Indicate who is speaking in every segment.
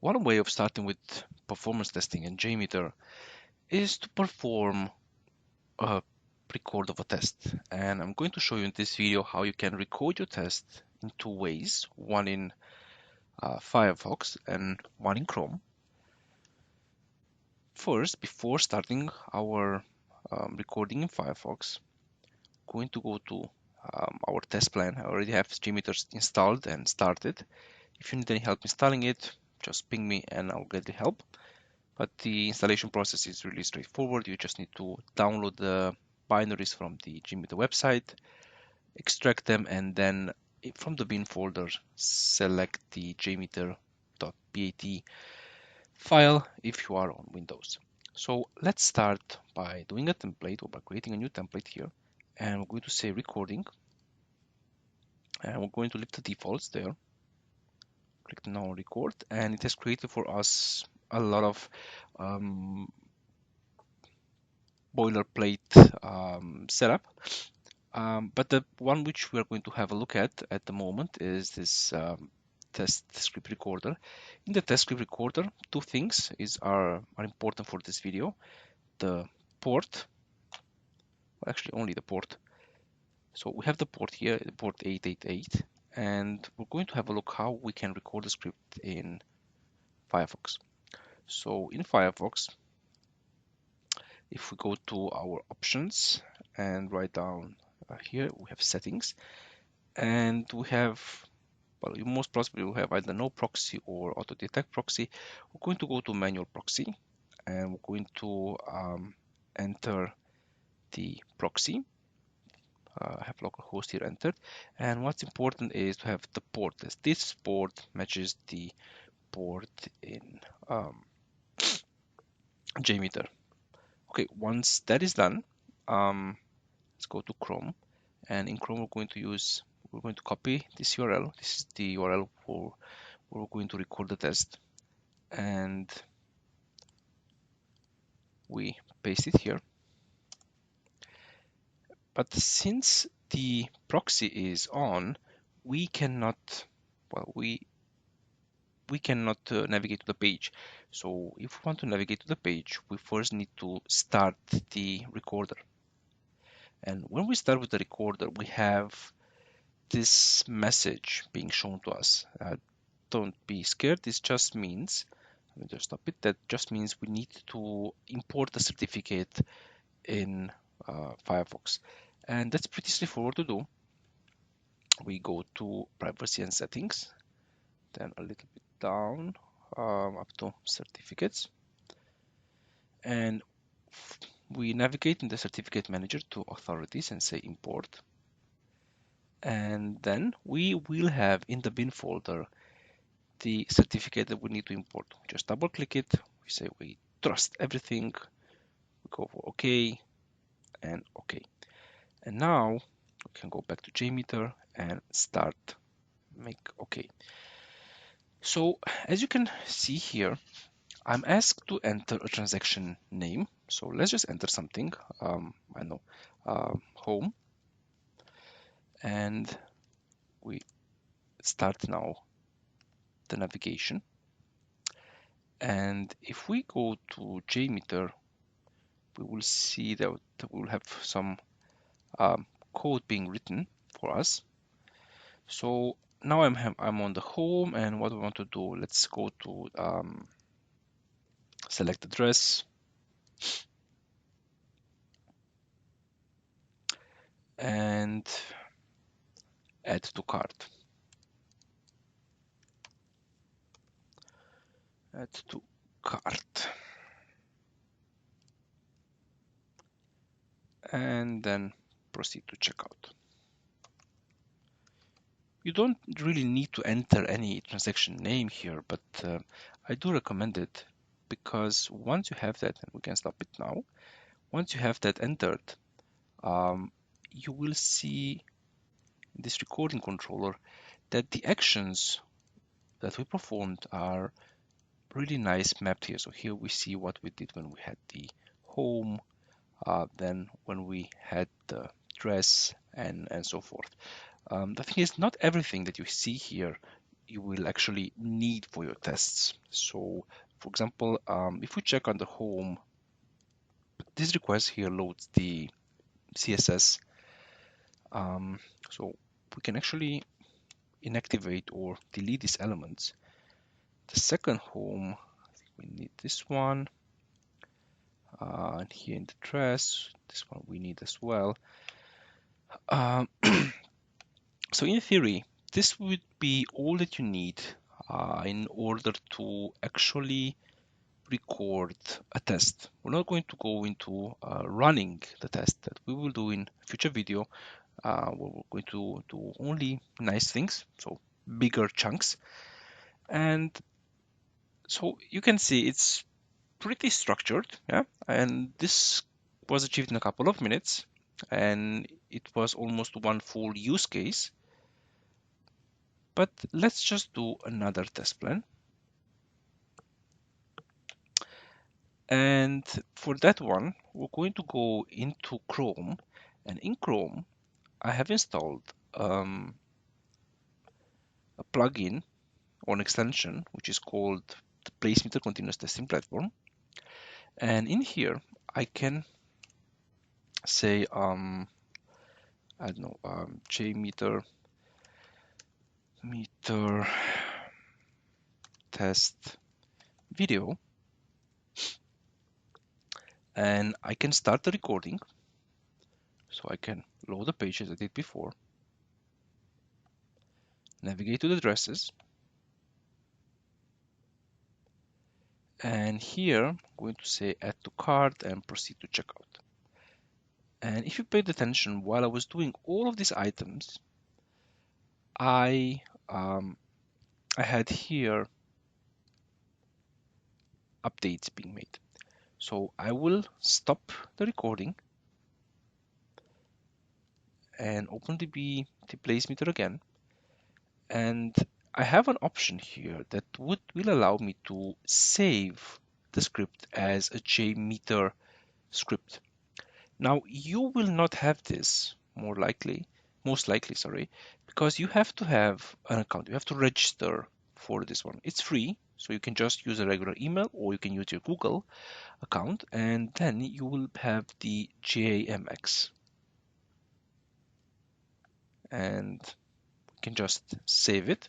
Speaker 1: One way of starting with performance testing in Jmeter is to perform a record of a test. And I'm going to show you in this video how you can record your test in two ways, one in Firefox and one in Chrome. First, before starting our recording in Firefox, I'm going to go to our test plan. I already have Jmeter installed and started. If you need any help installing it, just ping me and I'll get the help. But the installation process is really straightforward. You just need to download the binaries from the Jmeter website, extract them, and then from the bin folder, select the jmeter.bat file if you are on Windows. So let's start by doing a template or by creating a new template here. And we're going to say recording. And we're going to leave the defaults there. Click now on record, and it has created for us a lot of boilerplate setup. But the one which we are going to have a look at the moment is this test script recorder. In the test script recorder, two things are important for this video. The port, well, actually only the port. So we have the port here, port 888, and we're going to have a look how we can record the script in Firefox. So in Firefox, if we go to our options and write down here, we have settings, and we have, well, you most possibly will have either no proxy or auto detect proxy. We're going to go to manual proxy, and we're going to enter the proxy. I have localhost here entered, and what's important is to have the port. This port matches the port in Jmeter. Okay, once that is done, let's go to Chrome, and in Chrome we're going to copy this URL. This is the URL for where we're going to record the test, and we paste it here. But since the proxy is on, we cannot, well, we cannot navigate to the page. So if we want to navigate to the page, we first need to start the recorder. And when we start with the recorder, we have this message being shown to us. Don't be scared. This just means, let me just stop it. That just means we need to import the certificate in Firefox. And that's pretty straightforward to do. We go to privacy and settings, then a little bit down up to certificates, and we navigate in the certificate manager to authorities and say import, and then we will have in the bin folder the certificate that we need to import. Just double click it, we say we trust everything, we go for OK and OK, and now we can go back to Jmeter and start make OK. So as you can see here, I'm asked to enter a transaction name. So let's just enter something. I know home, and we start now the navigation. And if we go to Jmeter, we will see that we will have some code being written for us. So now I'm on the home, and what we want to do, let's go to select address, and add to cart. Add to cart. And then proceed to checkout. You don't really need to enter any transaction name here, but I do recommend it, because once you have that, and we can stop it now, once you have that entered, you will see in this recording controller that the actions that we performed are really nice mapped here. So here we see what we did when we had the home, then when we had the dress, and so forth. The thing is, not everything that you see here you will actually need for your tests. So for example, if we check under home, this request here loads the CSS. So we can actually inactivate or delete these elements. The second home, I think we need this one. And here in the dress, this one we need as well. Um, so in theory, this would be all that you need in order to actually record a test. We're not going to go into running the test. That we will do in a future video. We're going to do only nice things, so bigger chunks. And so you can see it's pretty structured, yeah. And this was achieved in a couple of minutes, and it was almost one full use case. But let's just do another test plan. And for that one, we're going to go into Chrome, and in Chrome, I have installed a plugin or an extension which is called the Jmeter Continuous Testing Platform. And in here, I can say, I don't know, Jmeter test video, and I can start the recording. So I can load the page as I did before, navigate to the addresses, and here I'm going to say add to cart and proceed to checkout. And if you paid attention, while I was doing all of these items, I had here updates being made. So I will stop the recording and open the Jmeter again. And I have an option here that will allow me to save the script as a Jmeter script. Now you will not have this most likely, sorry, because you have to have an account. You have to register for this one. It's free, so you can just use a regular email or you can use your Google account, and then you will have the JMX. And you can just save it.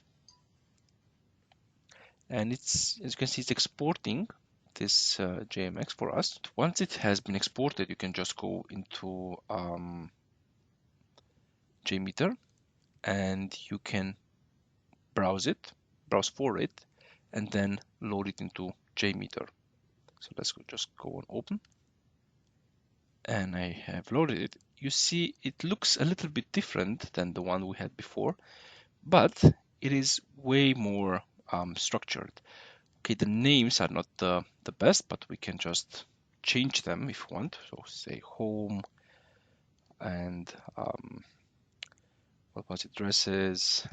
Speaker 1: And it's, as you can see, it's exporting this JMX for us. Once it has been exported, you can just go into Jmeter and you can browse for it, and then load it into Jmeter. So let's just go and open. And I have loaded it. You see, it looks a little bit different than the one we had before, but it is way more structured. Okay, the names are not the best, but we can just change them if we want. So say home and what was it, dresses,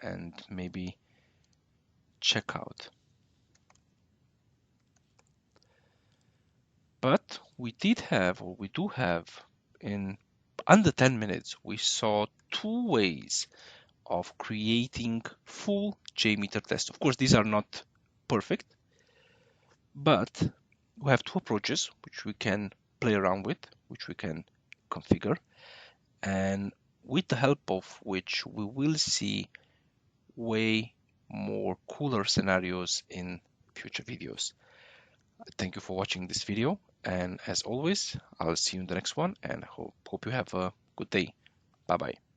Speaker 1: and maybe checkout. But we do have, in under 10 minutes, we saw 2 ways of creating full Jmeter tests. Of course, these are not perfect, but we have 2 approaches which we can play around with, which we can configure, and with the help of which we will see way more cooler scenarios in future videos. Thank you for watching this video, and as always, I'll see you in the next one, and hope you have a good day. Bye bye.